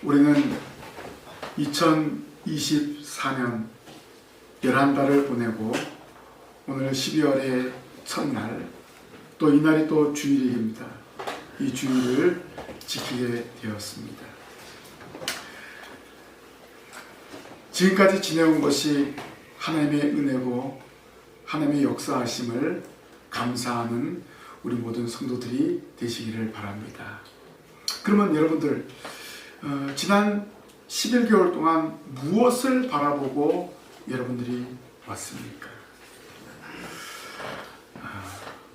우리는 2024년 11달을 보내고 오늘 12월의 첫날, 또 이날이 또 주일입니다. 이 주일을 지키게 되었습니다. 지금까지 지내온 것이 하나님의 은혜고 하나님의 역사하심을 감사하는 우리 모든 성도들이 되시기를 바랍니다. 그러면 여러분들, 지난 11개월 동안 무엇을 바라보고 여러분들이 왔습니까?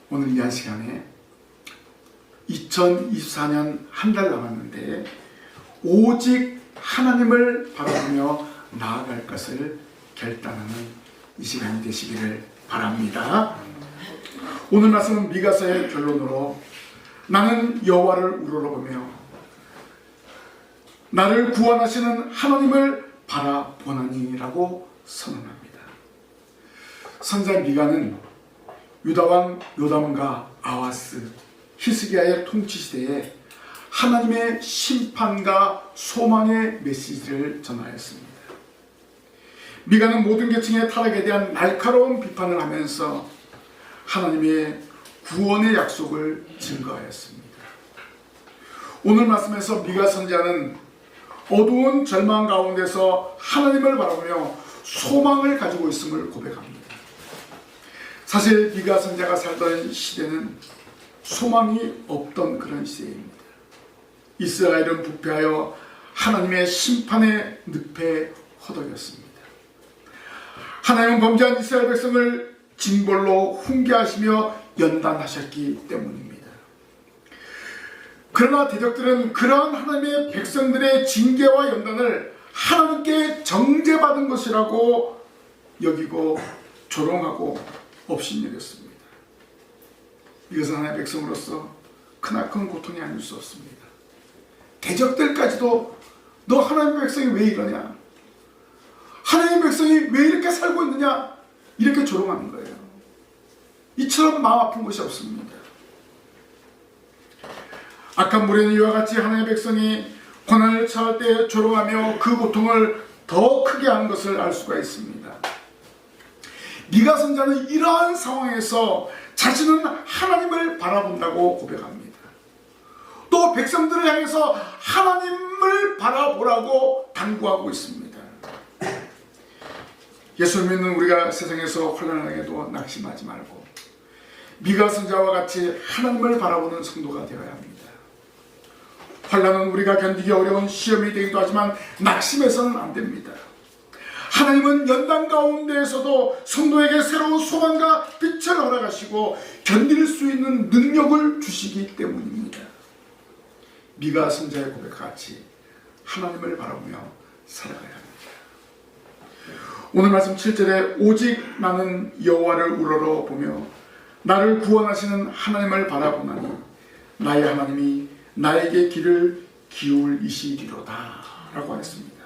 오늘 이 한 시간에 2024년 한 달 남았는데 오직 하나님을 바라보며 나아갈 것을 결단하는 이 시간이 되시기를 바랍니다. 오늘 말씀은 미가서의 결론으로 나는 여호와를 우러러보며 나를 구원하시는 하나님을 바라보나니라고 선언합니다. 선지자 미가는 유다왕 요담과 아하스, 히스기야의 통치 시대에 하나님의 심판과 소망의 메시지를 전하였습니다. 미가는 모든 계층의 타락에 대한 날카로운 비판을 하면서 하나님의 구원의 약속을 증거하였습니다. 오늘 말씀에서 미가 선지자는 어두운 절망 가운데서 하나님을 바라보며 소망을 가지고 있음을 고백합니다. 사실 미가 선지자가 살던 시대는 소망이 없던 그런 시대입니다. 이스라엘은 부패하여 하나님의 심판의 늪에 허덕였습니다. 하나님은 범죄한 이스라엘 백성을 징벌로 훈계하시며 연단하셨기 때문입니다. 그러나 대적들은 그러한 하나님의 백성들의 징계와 연단을 하나님께 정죄받은 것이라고 여기고 조롱하고 업신여겼습니다. 이것은 하나님의 백성으로서 크나큰 고통이 아닐 수 없습니다. 대적들까지도 너 하나님의 백성이 왜 이러냐, 하나님의 백성이 왜 이렇게 살고 있느냐, 이렇게 조롱하는 거예요. 이처럼 마음 아픈 것이 없습니다. 악한 무리는 이와 같이 하나님의 백성이 고난을 처할 때 조롱하며 그 고통을 더 크게 하는 것을 알 수가 있습니다. 미가 선지자는 이러한 상황에서 자신은 하나님을 바라본다고 고백합니다. 또 백성들을 향해서 하나님을 바라보라고 당부하고 있습니다. 예수 믿는 우리가 세상에서 혼란하게도 낙심하지 말고 미가 선지자와 같이 하나님을 바라보는 성도가 되어야 합니다. 환난은 우리가 견디기 어려운 시험이 되기도 하지만 낙심해서는 안 됩니다. 하나님은 연단 가운데에서도 성도에게 새로운 소망과 빛을 허락하시고 견딜 수 있는 능력을 주시기 때문입니다. 미가 선지자의 고백같이 하나님을 바라보며 살아가야 합니다. 오늘 말씀 7절에 오직 나는 여호와를 우러러보며 나를 구원하시는 하나님을 바라보나니 나의 하나님이 나에게 길을 기울이시리로다 라고 하였습니다.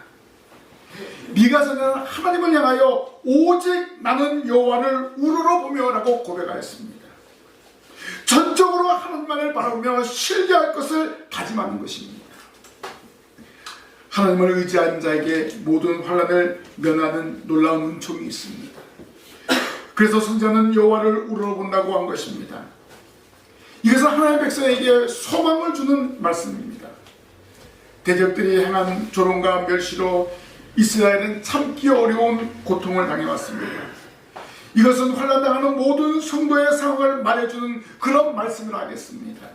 미가 선지자는 하나님을 향하여 오직 나는 여호와를 우러러보며 라고 고백하였습니다. 전적으로 하나님만을 바라보며 신뢰할 것을 다짐하는 것입니다. 하나님을 의지하는 자에게 모든 환난을 면하는 놀라운 은총이 있습니다. 그래서 선지자는 여호와를 우러러본다고 한 것입니다. 이것은 하나님의 백성에게 소망을 주는 말씀입니다. 대적들이 행한 조롱과 멸시로 이스라엘은 참기 어려운 고통을 당해왔습니다. 이것은 환난당하는 모든 성도의 상황을 말해주는 그런 말씀을 하겠습니다.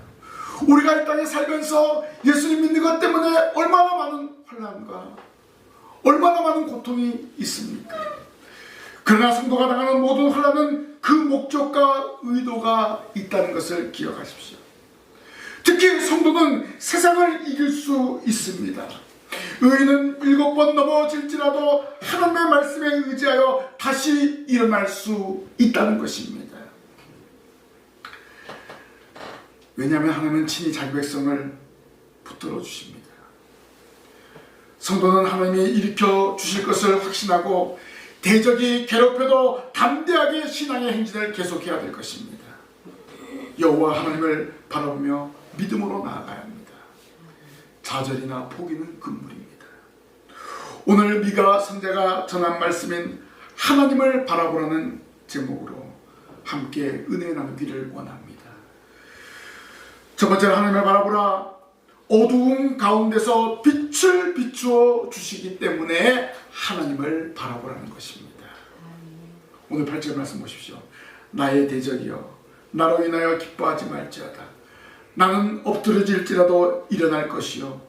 우리가 이 땅에 살면서 예수님 믿는 것 때문에 얼마나 많은 환난과 얼마나 많은 고통이 있습니까? 그러나 성도가 당하는 모든 환난은 그 목적과 의도가 있다는 것을 기억하십시오. 특히 성도는 세상을 이길 수 있습니다. 의인은 7번 넘어질지라도 하나님의 말씀에 의지하여 다시 일어날 수 있다는 것입니다. 왜냐하면 하나님은 친히 자기 백성을 붙들어 주십니다. 성도는 하나님이 일으켜 주실 것을 확신하고 대적이 괴롭혀도 담대하게 신앙의 행진을 계속해야 될 것입니다. 여호와 하나님을 바라보며 믿음으로 나아가야 합니다. 좌절이나 포기는 금물입니다. 오늘 미가 선지자가 전한 말씀인 하나님을 바라보라는 제목으로 함께 은혜 나누기를 원합니다. 첫 번째는 하나님을 바라보라. 어두움 가운데서 빛을 비추어 주시기 때문에 하나님을 바라보라는 것입니다. 오늘 8절 말씀 보십시오. 나의 대적이여 나로 인하여 기뻐하지 말지어다. 나는 엎드러질지라도 일어날 것이요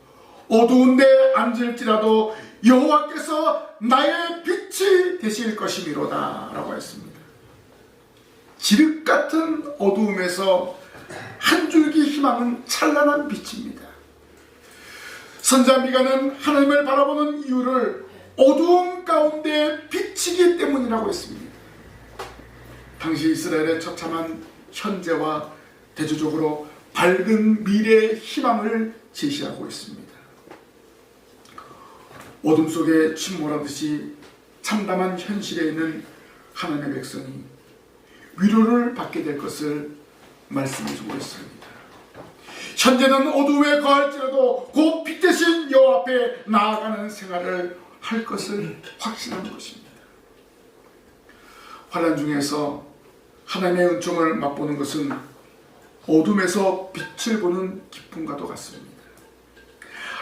어두운 데 앉을지라도 여호와께서 나의 빛이 되실 것이미로다 라고 했습니다. 지륵 같은 어두움에서 한 줄기 희망은 찬란한 빛입니다. 선지자 미가는 하나님을 바라보는 이유를 어두움 가운데 비치기 때문이라고 했습니다. 당시 이스라엘의 처참한 현재와 대조적으로 밝은 미래의 희망을 제시하고 있습니다. 어둠 속에 침몰하듯이 참담한 현실에 있는 하나님의 백성이 위로를 받게 될 것을 말씀해주고 있습니다. 현재는 어둠에 거할지라도 곧 빛 대신 여호와 앞에 나아가는 생활을 할 것을 확신하는 것입니다. 환난 중에서 하나님의 은총을 맛보는 것은 어둠에서 빛을 보는 기쁨과도 같습니다.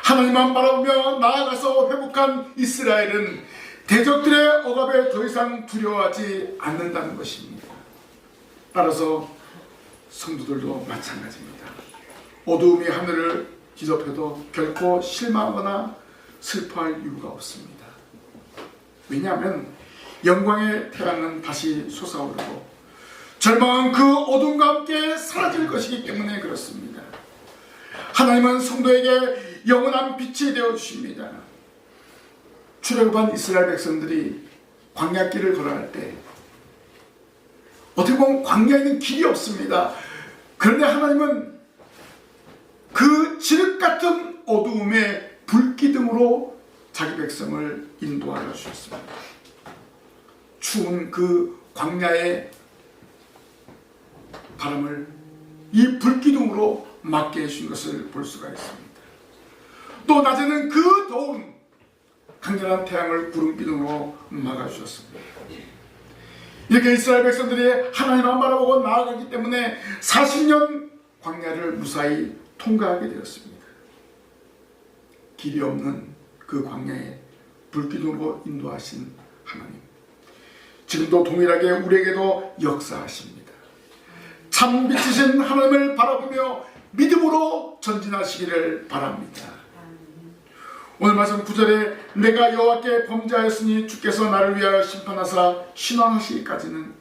하나님만 바라보며 나아가서 회복한 이스라엘은 대적들의 억압에 더 이상 두려워하지 않는다는 것입니다. 따라서 성도들도 마찬가지입니다. 어두움이 하늘을 뒤덮여도 결코 실망하거나 슬퍼할 이유가 없습니다. 왜냐하면 영광의 태양은 다시 솟아오르고 절망은 그 어둠과 함께 사라질 것이기 때문에 그렇습니다. 하나님은 성도에게 영원한 빛이 되어주십니다. 출애굽한 이스라엘 백성들이 광야길을 걸어갈 때 어떻게 보면 광야에는 길이 없습니다. 그런데 하나님은 그 지륵 같은 어두움에 불기둥으로 자기 백성을 인도하여 주셨습니다. 추운 그 광야의 바람을 이 불기둥으로 막게 해준 것을 볼 수가 있습니다. 또 낮에는 그 더운 강렬한 태양을 구름기둥으로 막아주셨습니다. 이렇게 이스라엘 백성들이 하나님만 바라보고 나아가기 때문에 40년 광야를 무사히 통과하게 되었습니다. 길이 없는 그 광야에 불기둥으로 인도하신 하나님, 지금도 동일하게 우리에게도 역사하십니다. 참 빛이신 하나님을 바라보며 믿음으로 전진하시기를 바랍니다. 오늘 말씀 9절에 내가 여호와께 범죄하였으니 주께서 나를 위하여 심판하사 신원하시기까지는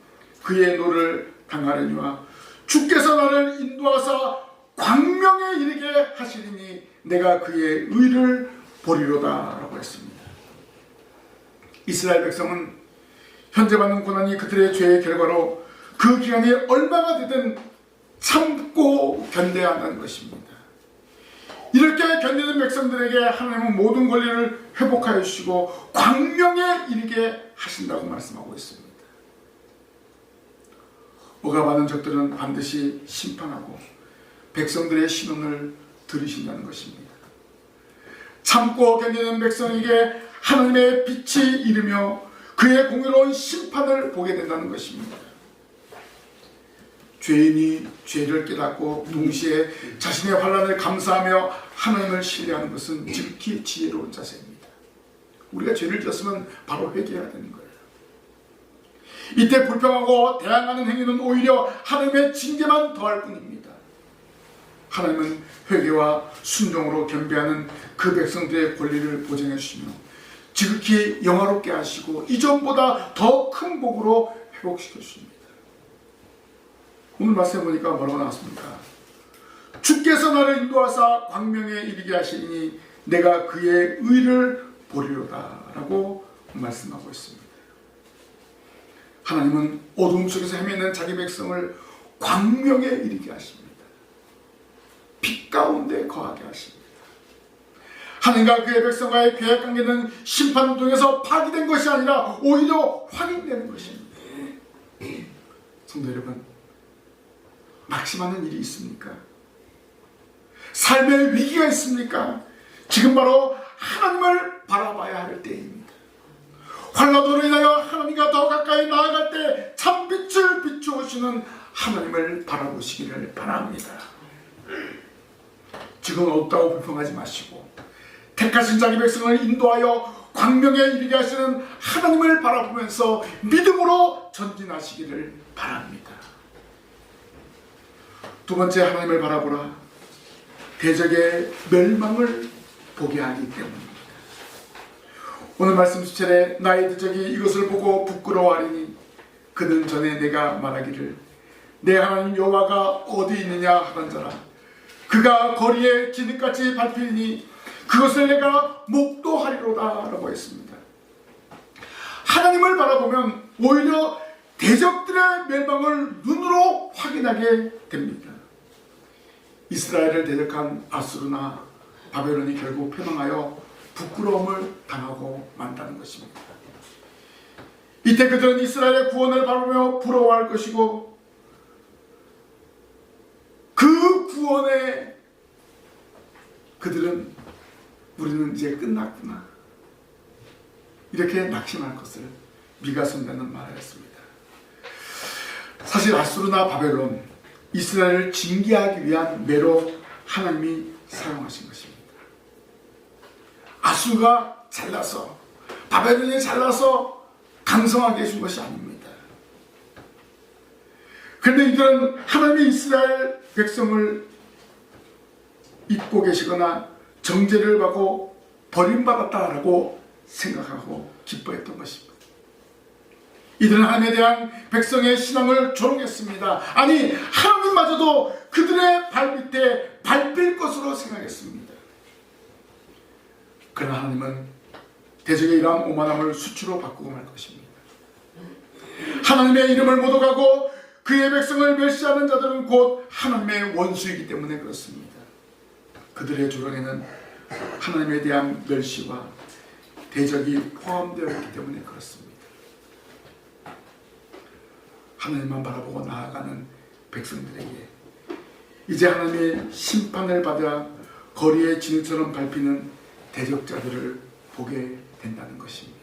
그의 노를 당하려니와 주께서 나를 인도하사 광명에 이르게 하시리니 내가 그의 의를 보리로다 라고 했습니다. 이스라엘 백성은 현재 받는 고난이 그들의 죄의 결과로 그 기간이 얼마가 되든 참고 견뎌야 한다는 것입니다. 이렇게 견디는 백성들에게 하나님은 모든 권리를 회복하여 주시고 광명에 이르게 하신다고 말씀하고 있습니다. 억압하는 적들은 반드시 심판하고 백성들의 신원을 들으신다는 것입니다. 참고 견디는 백성에게 하나님의 빛이 이르며 그의 공의로운 심판을 보게 된다는 것입니다. 죄인이 죄를 깨닫고 동시에 자신의 환난을 감사하며 하나님을 신뢰하는 것은 지극히 지혜로운 자세입니다. 우리가 죄를 지었으면 바로 회개해야 되는 거예요. 이때 불평하고 대항하는 행위는 오히려 하나님의 징계만 더할 뿐입니다. 하나님은 회개와 순종으로 겸비하는 그 백성들의 권리를 보장해 주시며 지극히 영화롭게 하시고 이전보다 더 큰 복으로 회복시켜 주십니다. 오늘 말씀해 보니까 뭐라고 나왔습니까? 주께서 나를 인도하사 광명에 이르게 하시니 내가 그의 의를 보리로다 라고 말씀하고 있습니다. 하나님은 어두움 속에서 헤매는 자기 백성을 광명에 이르게 하십니다. 빛 가운데 거하게 하십니다. 하나님과 그의 백성과의 계약 관계는 심판을 통해서 파기된 것이 아니라 오히려 확인되는 것입니다. 성도 여러분, 낙심하는 일이 있습니까? 삶의 위기가 있습니까? 지금 바로 하나님을 바라봐야 할 때입니다. 환난으로 인하여 하나님과 더 가까이 나아갈 때 참빛을 비추시는 하나님을 바라보시기를 바랍니다. 지금 없다고 불평하지 마시고 택하신 자기 백성을 인도하여 광명에 이르게 하시는 하나님을 바라보면서 믿음으로 전진하시기를 바랍니다. 두 번째, 하나님을 바라보라. 대적의 멸망을 보게 하기 때문입니다. 오늘 말씀 17절에 나의 대적이 이것을 보고 부끄러워하리니 그는 전에 내가 말하기를 내 하나님 여호와가 어디 있느냐 하던 자라. 그가 거리에 기둥같이 밟히니 그것을 내가 목도하리로다 라고 했습니다. 하나님을 바라보면 오히려 대적들의 멸망을 눈으로 확인하게 됩니다. 이스라엘을 대적한 아수르나 바벨론이 결국 패망하여 부끄러움을 당하고 만다는 것입니다. 이때 그들은 이스라엘의 구원을 바라보며 부러워할 것이고 그 구원에 그들은 우리는 이제 끝났구나 이렇게 낙심할 것을 미가 선자는 말하였습니다. 사실 아수르나 바벨론, 이스라엘을 징계하기 위한 매로 하나님이 사용하신 것입니다. 아수가 잘나서, 바벨론이 잘나서 강성하게 해준 것이 아닙니다. 그런데 이들은 하나님이 이스라엘 백성을 잊고 계시거나 정죄를 받고 버림받았다라고 생각하고 기뻐했던 것입니다. 이들은 하나님에 대한 백성의 신앙을 조롱했습니다. 아니, 하나님마저도 그들의 발밑에 밟힐 것으로 생각했습니다. 그러나 하나님은 대적의 이러한 오만함을 수치로 바꾸고 말 것입니다. 하나님의 이름을 모독하고 그의 백성을 멸시하는 자들은 곧 하나님의 원수이기 때문에 그렇습니다. 그들의 조롱에는 하나님에 대한 멸시와 대적이 포함되어 있기 때문에 그렇습니다. 하나님만 바라보고 나아가는 백성들에게 이제 하나님의 심판을 받아 거리의 진흙처럼 밟히는 대적자들을 보게 된다는 것입니다.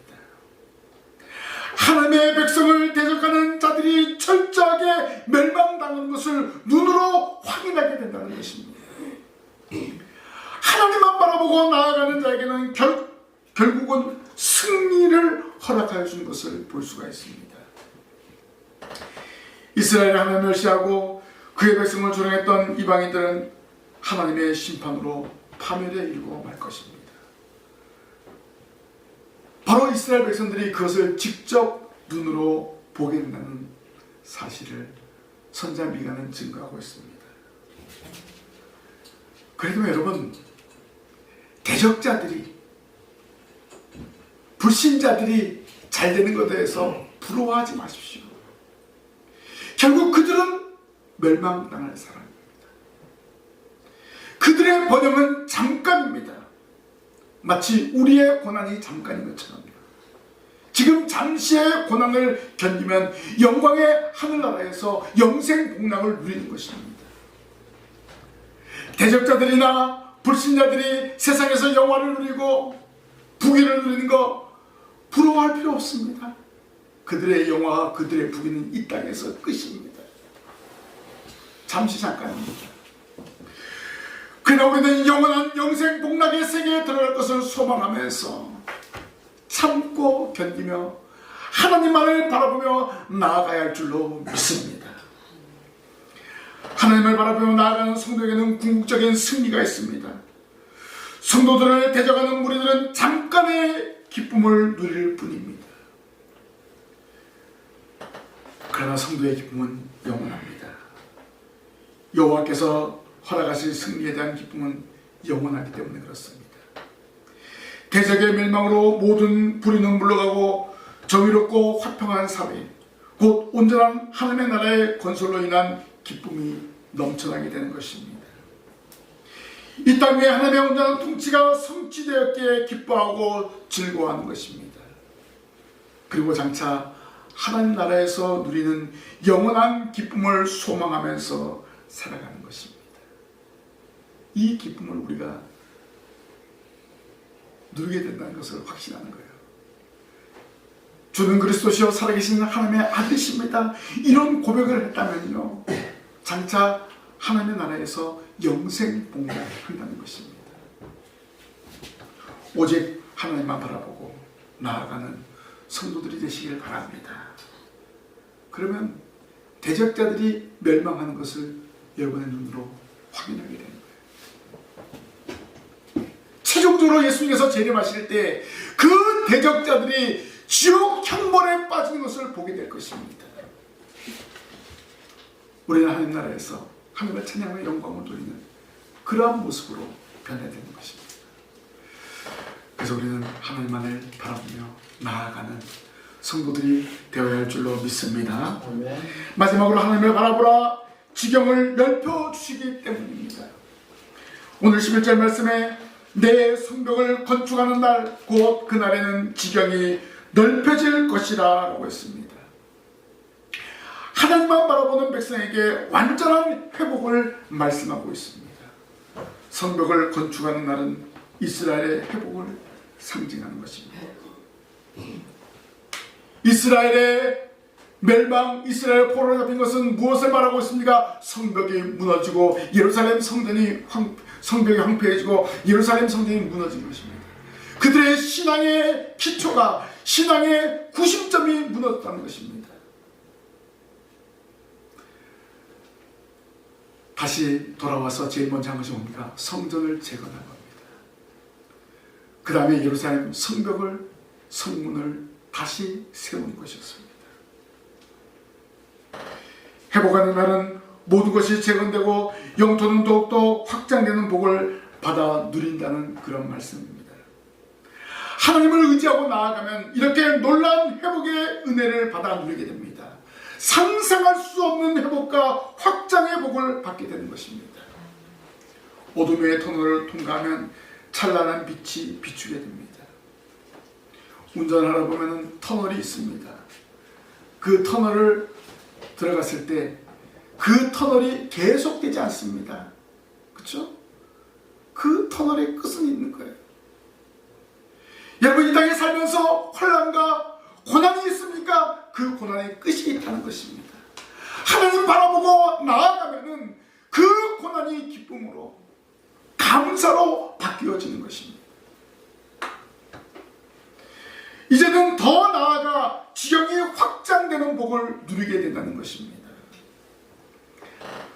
하나님의 백성을 대적하는 자들이 철저하게 멸망당하는 것을 눈으로 확인하게 된다는 것입니다. 하나님만 바라보고 나아가는 자에게는 결국은 승리를 허락하여 주는 것을 볼 수가 있습니다. 이스라엘을 하나님 멸시하고 그의 백성을 조롱했던 이방인들은 하나님의 심판으로 파멸에 이르고 말 것입니다. 바로 이스라엘 백성들이 그것을 직접 눈으로 보게 된다는 사실을 선지자 미가는 증거하고 있습니다. 그래도 여러분, 대적자들이, 불신자들이 잘 되는 것에 대해서 부러워하지 마십시오. 결국 그들은 멸망당할 사람입니다. 그들의 번영은 잠깐입니다. 마치 우리의 고난이 잠깐인 것처럼 지금 잠시의 고난을 견디면 영광의 하늘나라에서 영생복락을 누리는 것입니다. 대적자들이나 불신자들이 세상에서 영화를 누리고 부귀를 누리는 거 부러워할 필요 없습니다. 그들의 영화와 그들의 부귀는 이 땅에서 끝입니다. 잠시 잠깐입니다. 그러나 우리는 영원한 영생복락의 세계에 들어갈 것을 소망하면서 참고 견디며 하나님만을 바라보며 나아가야 할 줄로 믿습니다. 하나님을 바라보며 나아가는 성도에게는 궁극적인 승리가 있습니다. 성도들을 대적하는 무리들은 잠깐의 기쁨을 누릴 뿐입니다. 그러나 성도의 기쁨은 영원합니다. 여호와께서 허락하실 승리에 대한 기쁨은 영원하기 때문에 그렇습니다. 대적의 멸망으로 모든 불의는 물러가고 정의롭고 화평한 사회, 곧 온전한 하나님의 나라의 건설로 인한 기쁨이 넘쳐나게 되는 것입니다. 이 땅 위에 하나님의 온전한 통치가 성취되었기에 기뻐하고 즐거워하는 것입니다. 그리고 장차 하나님 나라에서 누리는 영원한 기쁨을 소망하면서 살아가는 것입니다. 이 기쁨을 우리가 누리게 된다는 것을 확신하는 거예요. 주는 그리스도시요 살아계신 하나님의 아들이십니다. 이런 고백을 했다면요, 장차 하나님의 나라에서 영생 복락한다는 것입니다. 오직 하나님만 바라보고 나아가는 성도들이 되시길 바랍니다. 그러면 대적자들이 멸망하는 것을 여러분의 눈으로 확인하게 되는 거예요. 최종적으로 예수님께서 재림하실 때 그 대적자들이 지옥 형벌에 빠지는 것을 보게 될 것입니다. 우리는 하나님 나라에서 하나님의 찬양과 영광을 돌리는 그러한 모습으로 변해야 되는 것입니다. 그래서 우리는 하나님만을 바라보며 나아가는 성도들이 되어야 할 줄로 믿습니다. 아멘. 마지막으로 하나님을 바라보라, 지경을 넓혀주시기 때문입니다. 오늘 11절 말씀에 내 성벽을 건축하는 날 곧 그날에는 지경이 넓혀질 것이라 라고 했습니다. 하나님만 바라보는 백성에게 완전한 회복을 말씀하고 있습니다. 성벽을 건축하는 날은 이스라엘의 회복을 상징하는 것입니다. 이스라엘의 멸망, 이스라엘 포로로 잡힌 것은 무엇을 말하고 있습니까? 성벽이 무너지고 예루살렘 성벽이 황폐해지고 예루살렘 성전이 무너진 것입니다. 그들의 신앙의 기초가, 신앙의 구심점이 무너졌다는 것입니다. 다시 돌아와서 제일 먼저 한 것이 뭡니까? 성전을 재건한 겁니다. 그 다음에 예루살렘 성벽을, 성문을 다시 세우는 것이었습니다. 회복하는 날은 모든 것이 재건되고 영토는 더욱더 확장되는 복을 받아 누린다는 그런 말씀입니다. 하나님을 의지하고 나아가면 이렇게 놀라운 회복의 은혜를 받아 누리게 됩니다. 상상할 수 없는 회복과 확장의 복을 받게 되는 것입니다. 어둠의 터널을 통과하면 찬란한 빛이 비추게 됩니다. 운전하다 보면 터널이 있습니다. 그 터널을 들어갔을 때 그 터널이 계속되지 않습니다. 그렇죠? 그 터널의 끝은 있는 거예요. 여러분, 이 땅에 살면서 혼란과 고난이 있습니까? 그 고난의 끝이 있다는 것입니다. 하나님 바라보고 나아가면은 그 고난이 기쁨으로, 감사로 바뀌어지는 것입니다. 이제는 더 나아가 지경이 확장되는 복을 누리게 된다는 것입니다.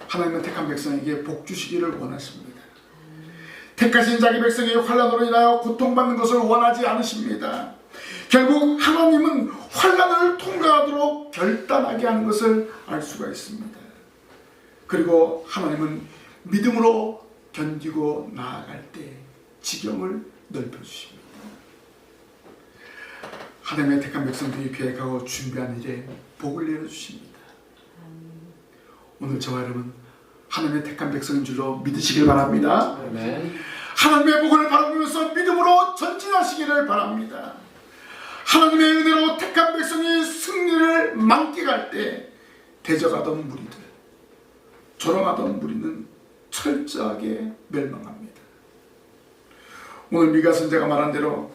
하나님은 택한 백성에게 복 주시기를 원하십니다. 택하신 자기 백성이 환난으로 인하여 고통받는 것을 원하지 않으십니다. 결국 하나님은 환난을 통과하도록 결단하게 하는 것을 알 수가 있습니다. 그리고 하나님은 믿음으로 견디고 나아갈 때 지경을 넓혀주십니다. 하나님의 택한 백성들이 계획하고 준비한 일에 복을 내려주십니다. 오늘 저와 여러분 하나님의 택한 백성인 줄로 믿으시길 바랍니다. 아멘. 하나님의 복을 바라보면서 믿음으로 전진하시기를 바랍니다. 하나님의 은혜로 택한 백성이 승리를 만끽할 때 대적하던 무리들, 조롱하던 무리는 철저하게 멸망합니다. 오늘 미가 선지자가 말한 대로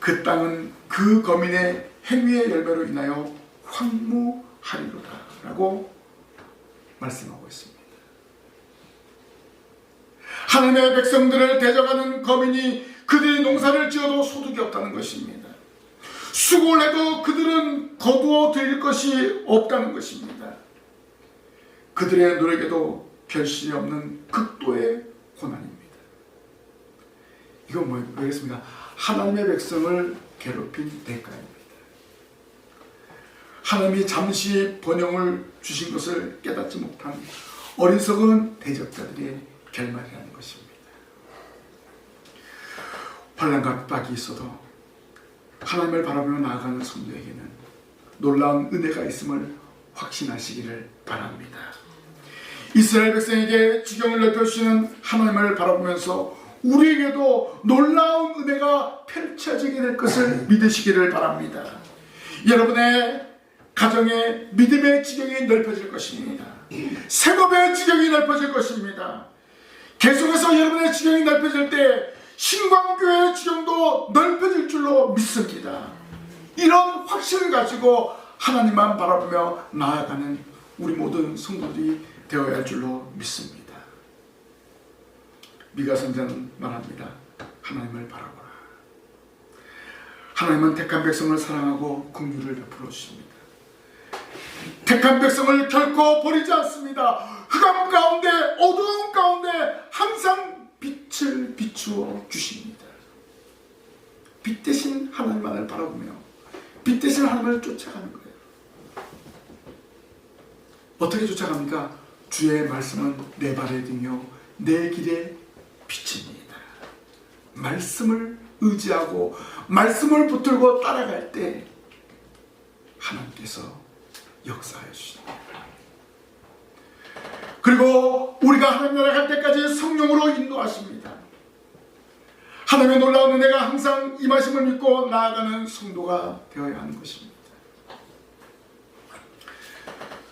그 땅은 그 거민의 행위의 열매로 인하여 황무하리로다 라고 말씀하고 있습니다. 하나님의 백성들을 대적하는 거민이 그들이 농사를 지어도 소득이 없다는 것입니다. 수고를 해도 그들은 거두어 들일 것이 없다는 것입니다. 그들의 노력에도 결실이 없는 극도의 고난입니다. 이건 뭐겠습니까? 하나님의 백성을 괴롭힌 대가입니다. 하나님이 잠시 번영을 주신 것을 깨닫지 못한 어리석은 대적자들의 결말이라는 것입니다. 환난과 핍박이 있어도 하나님을 바라보며 나아가는 성도에게는 놀라운 은혜가 있음을 확신하시기를 바랍니다. 이스라엘 백성에게 지경을 넓혀주시는 하나님을 바라보면서 우리에게도 놀라운 은혜가 펼쳐지게 될 것을 믿으시기를 바랍니다. 여러분의 가정의 믿음의 지경이 넓혀질 것입니다. 생업의 지경이 넓혀질 것입니다. 계속해서 여러분의 지경이 넓혀질 때 신광교회의 지경도 넓혀질 줄로 믿습니다. 이런 확신을 가지고 하나님만 바라보며 나아가는 우리 모든 성도들이 되어야 할 줄로 믿습니다. 미가 선지자는 말합니다. 하나님을 바라보라. 하나님은 택한 백성을 사랑하고 긍휼을 베풀어 주십니다. 택한 백성을 결코 버리지 않습니다. 흑암 가운데, 어두움 가운데 항상 빛을 비추어 주십니다. 빛 대신 하나님만을 바라보며 빛 대신 하나님을 쫓아가는 거예요. 어떻게 쫓아갑니까? 주의 말씀은 내 발의 등이요 내 길의 빛입니다. 말씀을 의지하고 말씀을 붙들고 따라갈 때 하나님께서 역사하여 주십니다. 그리고 우리가 하나님 나라 갈 때까지 성령으로 인도하십니다. 하나님의 놀라운 은혜가 항상 임하심을 믿고 나아가는 성도가 되어야 하는 것입니다.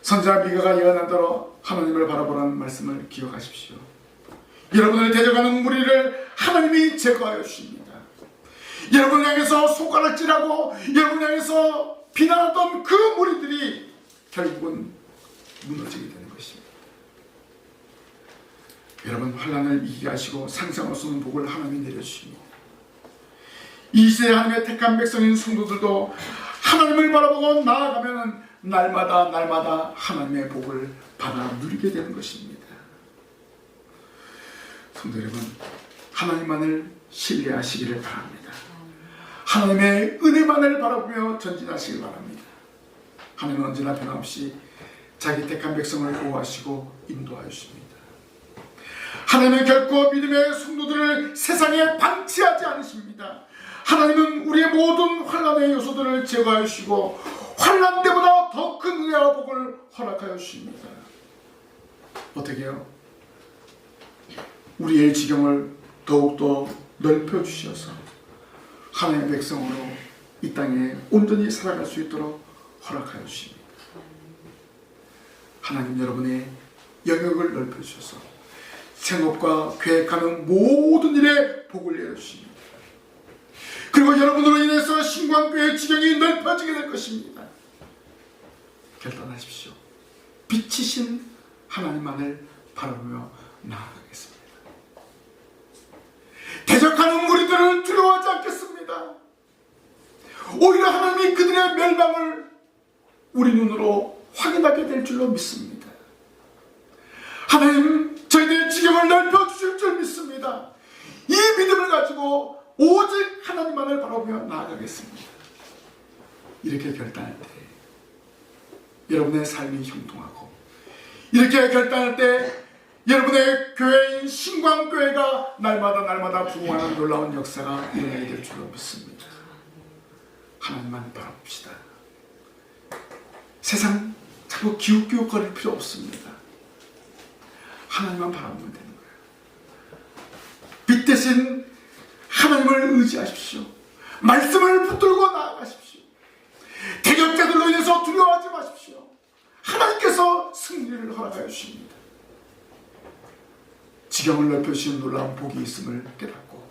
선지자 미가가 예언한 대로 하나님을 바라보라는 말씀을 기억하십시오. 여러분을 데려가는 무리를 하나님이 제거하여 주십니다. 여러분을 향해서 손가락질하고 여러분을 향해서 비난하던 그 무리들이 결국은 무너지게 되는 것입니다. 여러분, 환난을 이기게 하시고 상상할 수 없는 복을 하나님이 내려주십니다. 이 시대에 하나님의 택한 백성인 성도들도 하나님을 바라보고 나아가면 날마다 하나님의 복을 받아 누리게 되는 것입니다. 성도 여러분, 하나님만을 신뢰하시기를 바랍니다. 하나님의 은혜만을 바라보며 전진하시길 바랍니다. 하나님은 언제나 변함없이 자기 택한 백성을 보호하시고 인도하여 주십니다. 하나님은 결코 믿음의 성도들을 세상에 방치하지 않으십니다. 하나님은 우리의 모든 환난의 요소들을 제거하여 주시고 환난 때보다 더 큰 은혜와 복을 허락하여 주십니다. 어떻게 해요? 우리의 지경을 더욱더 넓혀 주셔서 하나님의 백성으로 이 땅에 온전히 살아갈 수 있도록 허락하여 주십니다. 하나님, 여러분의 영역을 넓혀 주셔서 생업과 계획하는 모든 일에 복을 내려주십니다. 그리고 여러분으로 인해서 신광교회의 지경이 넓어지게 될 것입니다. 결단하십시오. 빛이신 하나님만을 바라보며 나아가겠습니다. 대적하는 무리들을 두려워하지 않겠습니다. 오히려 하나님이 그들의 멸망을 우리 눈으로 확인하게 될 줄로 믿습니다. 하나님, 저희들의 지경을 넓혀주실 줄 믿습니다. 이 믿음을 가지고 오직 하나님만을 바라보며 나아가겠습니다. 이렇게 결단할 때 여러분의 삶이 형통하고, 이렇게 결단할 때 여러분의 교회인 신광교회가 날마다 부흥하는 놀라운 역사가 일어나게 될 줄로 믿습니다. 하나님만 바라봅시다. 세상 자꾸 기웃기웃거릴 필요 없습니다. 하나님만 바라보면 되는 거예요. 빛 대신 하나님을 의지하십시오. 말씀을 붙들고 나아가십시오. 대적자들로 인해서 두려워하지 마십시오. 하나님께서 승리를 허락하여 주십니다. 지경을 넓혀주시는 놀라운 복이 있음을 깨닫고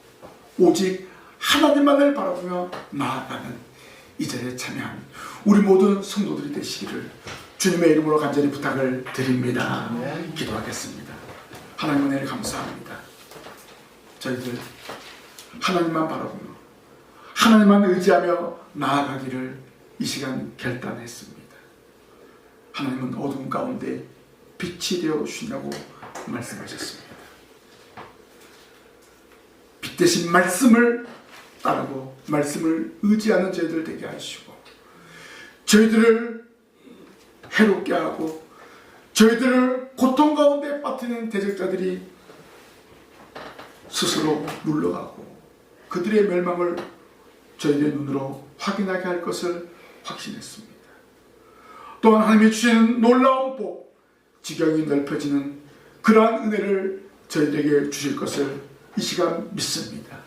오직 하나님만을 바라보며 나아가는 이 자리에 참여한 우리 모든 성도들이 되시기를 주님의 이름으로 간절히 부탁을 드립니다. 기도하겠습니다. 하나님 은혜를 감사합니다. 저희들 하나님만 바라보며 하나님만 의지하며 나아가기를 이 시간 결단했습니다. 하나님은 어둠 가운데 빛이 되어 주시냐고 말씀하셨습니다. 빛 대신 말씀을 따르고 말씀을 의지하는 저희들 되게 하시고, 저희들을 해롭게 하고 저희들을 고통 가운데 빠뜨리는 대적자들이 스스로 물러가고 그들의 멸망을 저희들의 눈으로 확인하게 할 것을 확신했습니다. 또한 하나님이 주시는 놀라운 복, 지경이 넓혀지는 그러한 은혜를 저희들에게 주실 것을 이 시간 믿습니다.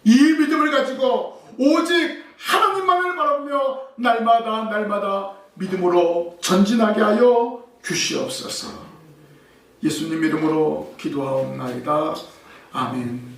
이 믿음을 가지고 오직 하나님만을 바라보며 날마다 믿음으로 전진하게 하여 주시옵소서. 예수님 이름으로 기도하옵나이다. 아멘.